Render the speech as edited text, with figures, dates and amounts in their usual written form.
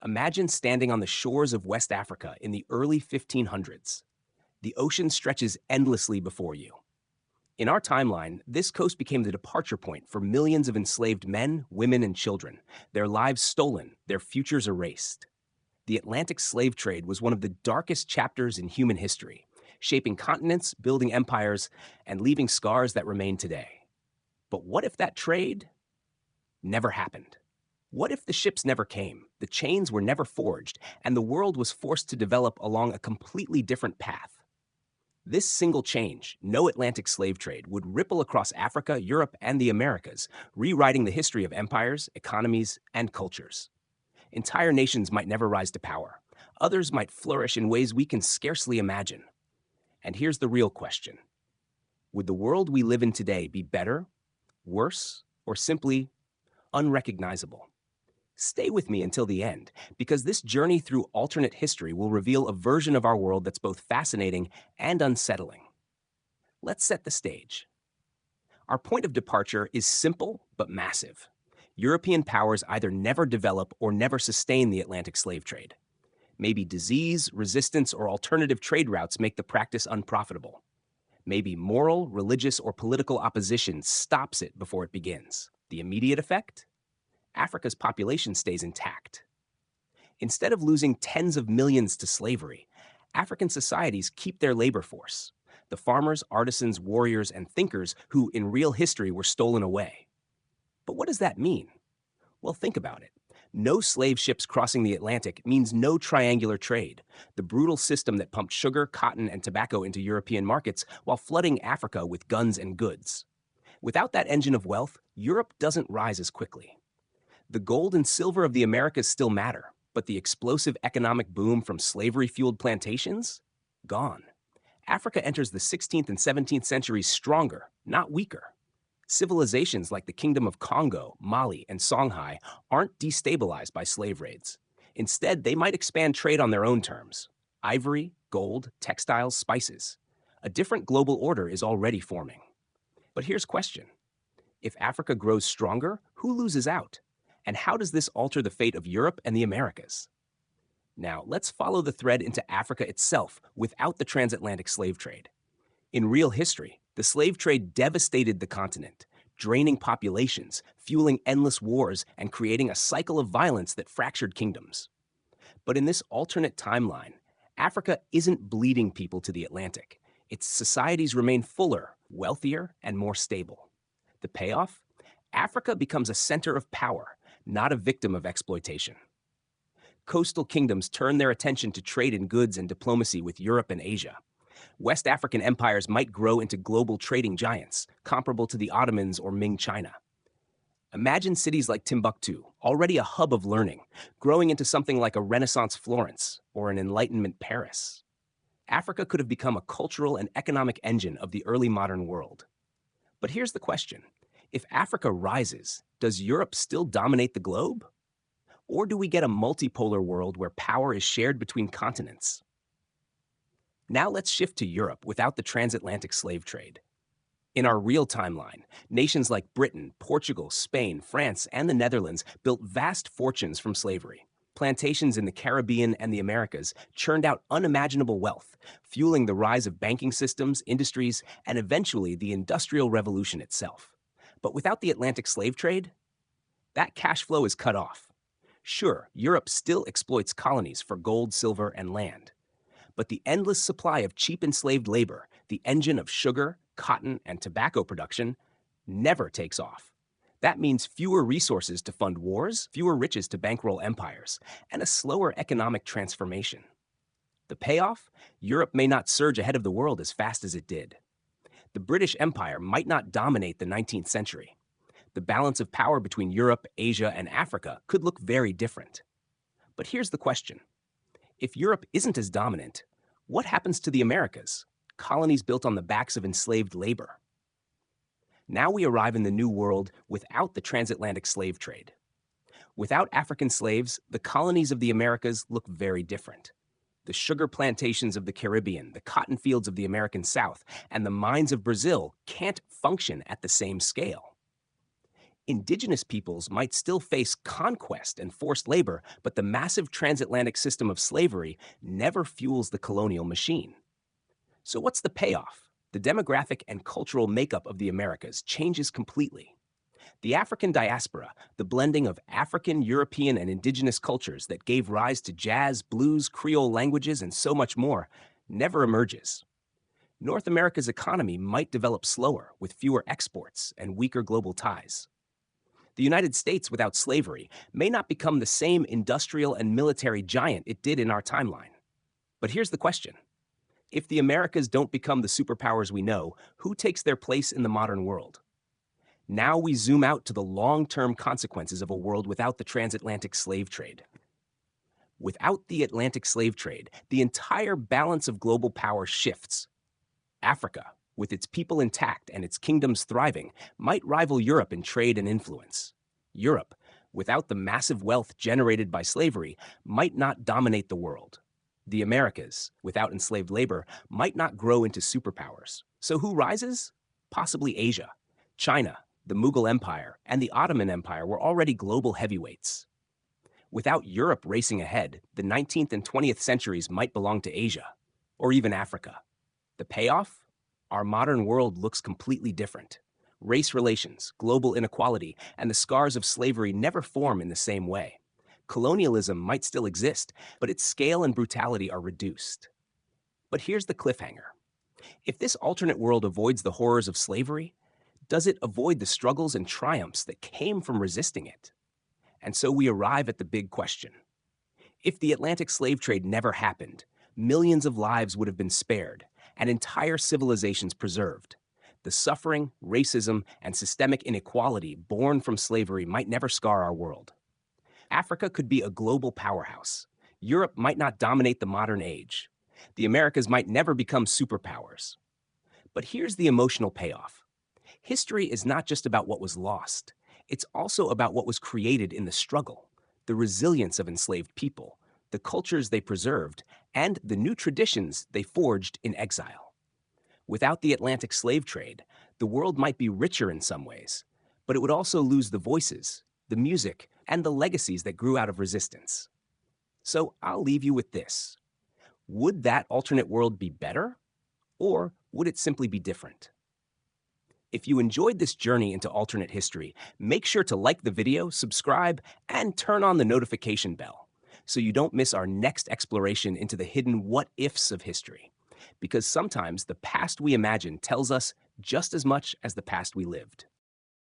Imagine standing on the shores of West Africa in the early 1500s. The ocean stretches endlessly before you. In our timeline, this coast became the departure point for millions of enslaved men, women, and children, their lives stolen, their futures erased. The Atlantic slave trade was one of the darkest chapters in human history, shaping continents, building empires, and leaving scars that remain today. But what if that trade never happened? What if the ships never came, the chains were never forged, and the world was forced to develop along a completely different path? This single change, no Atlantic slave trade, would ripple across Africa, Europe, and the Americas, rewriting the history of empires, economies, and cultures. Entire nations might never rise to power. Others might flourish in ways we can scarcely imagine. And here's the real question. Would the world we live in today be better, worse, or simply unrecognizable? Stay with me until the end, because this journey through alternate history will reveal a version of our world that's both fascinating and unsettling. Let's set the stage. Our point of departure is simple but massive. European powers either never develop or never sustain the Atlantic slave trade. Maybe disease, resistance, or alternative trade routes make the practice unprofitable. Maybe moral, religious, or political opposition stops it before it begins. The immediate effect? Africa's population stays intact. Instead of losing tens of millions to slavery, African societies keep their labor force, the farmers, artisans, warriors, and thinkers who in real history were stolen away. But what does that mean? Well, think about it. No slave ships crossing the Atlantic means no triangular trade, the brutal system that pumped sugar, cotton, and tobacco into European markets while flooding Africa with guns and goods. Without that engine of wealth, Europe doesn't rise as quickly. The gold and silver of the Americas still matter, but the explosive economic boom from slavery-fueled plantations? Gone. Africa enters the 16th and 17th centuries stronger, not weaker. Civilizations like the Kingdom of Congo, Mali, and Songhai aren't destabilized by slave raids. Instead, they might expand trade on their own terms. Ivory, gold, textiles, spices. A different global order is already forming. But here's a question. If Africa grows stronger, who loses out? And how does this alter the fate of Europe and the Americas? Now, let's follow the thread into Africa itself without the transatlantic slave trade. In real history, the slave trade devastated the continent, draining populations, fueling endless wars, and creating a cycle of violence that fractured kingdoms. But in this alternate timeline, Africa isn't bleeding people to the Atlantic. Its societies remain fuller, wealthier, and more stable. The payoff? Africa becomes a center of power, not a victim of exploitation. Coastal kingdoms turn their attention to trade in goods and diplomacy with Europe and Asia. West African empires might grow into global trading giants, comparable to the Ottomans or Ming China. Imagine cities like Timbuktu, already a hub of learning, growing into something like a Renaissance Florence or an Enlightenment Paris. Africa could have become a cultural and economic engine of the early modern world. But here's the question. If Africa rises, does Europe still dominate the globe? Or do we get a multipolar world where power is shared between continents? Now let's shift to Europe without the transatlantic slave trade. In our real timeline, nations like Britain, Portugal, Spain, France, and the Netherlands built vast fortunes from slavery. Plantations in the Caribbean and the Americas churned out unimaginable wealth, fueling the rise of banking systems, industries, and eventually the Industrial Revolution itself. But without the Atlantic slave trade, that cash flow is cut off. Sure, Europe still exploits colonies for gold, silver, and land. But the endless supply of cheap enslaved labor, the engine of sugar, cotton, and tobacco production, never takes off. That means fewer resources to fund wars, fewer riches to bankroll empires, and a slower economic transformation. The payoff? Europe may not surge ahead of the world as fast as it did. The British Empire might not dominate the 19th century. The balance of power between Europe, Asia, and Africa could look very different. But here's the question. If Europe isn't as dominant, what happens to the Americas, colonies built on the backs of enslaved labor? Now we arrive in the New World without the transatlantic slave trade. Without African slaves, the colonies of the Americas look very different. The sugar plantations of the Caribbean, the cotton fields of the American South, and the mines of Brazil can't function at the same scale. Indigenous peoples might still face conquest and forced labor, but the massive transatlantic system of slavery never fuels the colonial machine. So, what's the payoff? The demographic and cultural makeup of the Americas changes completely. The African diaspora, the blending of African, European, and indigenous cultures that gave rise to jazz, blues, Creole languages, and so much more, never emerges. North America's economy might develop slower with fewer exports and weaker global ties. The United States without slavery may not become the same industrial and military giant it did in our timeline. But here's the question. If the Americas don't become the superpowers we know, who takes their place in the modern world? Now we zoom out to the long-term consequences of a world without the transatlantic slave trade. Without the Atlantic slave trade, the entire balance of global power shifts. Africa, with its people intact and its kingdoms thriving, might rival Europe in trade and influence. Europe, without the massive wealth generated by slavery, might not dominate the world. The Americas, without enslaved labor, might not grow into superpowers. So who rises? Possibly Asia. China, the Mughal Empire, and the Ottoman Empire were already global heavyweights. Without Europe racing ahead, the 19th and 20th centuries might belong to Asia, or even Africa. The payoff? Our modern world looks completely different. Race relations, global inequality, and the scars of slavery never form in the same way. Colonialism might still exist, but its scale and brutality are reduced. But here's the cliffhanger. If this alternate world avoids the horrors of slavery, does it avoid the struggles and triumphs that came from resisting it? And so we arrive at the big question. If the Atlantic slave trade never happened, millions of lives would have been spared, and entire civilizations preserved. The suffering, racism, and systemic inequality born from slavery might never scar our world. Africa could be a global powerhouse. Europe might not dominate the modern age. The Americas might never become superpowers. But here's the emotional payoff. History is not just about what was lost. It's also about what was created in the struggle, the resilience of enslaved people, the cultures they preserved, and the new traditions they forged in exile. Without the Atlantic slave trade, the world might be richer in some ways, but it would also lose the voices, the music, and the legacies that grew out of resistance. So I'll leave you with this. Would that alternate world be better, or would it simply be different? If you enjoyed this journey into alternate history, make sure to like the video, subscribe, and turn on the notification bell so you don't miss our next exploration into the hidden what-ifs of history. Because sometimes the past we imagine tells us just as much as the past we lived.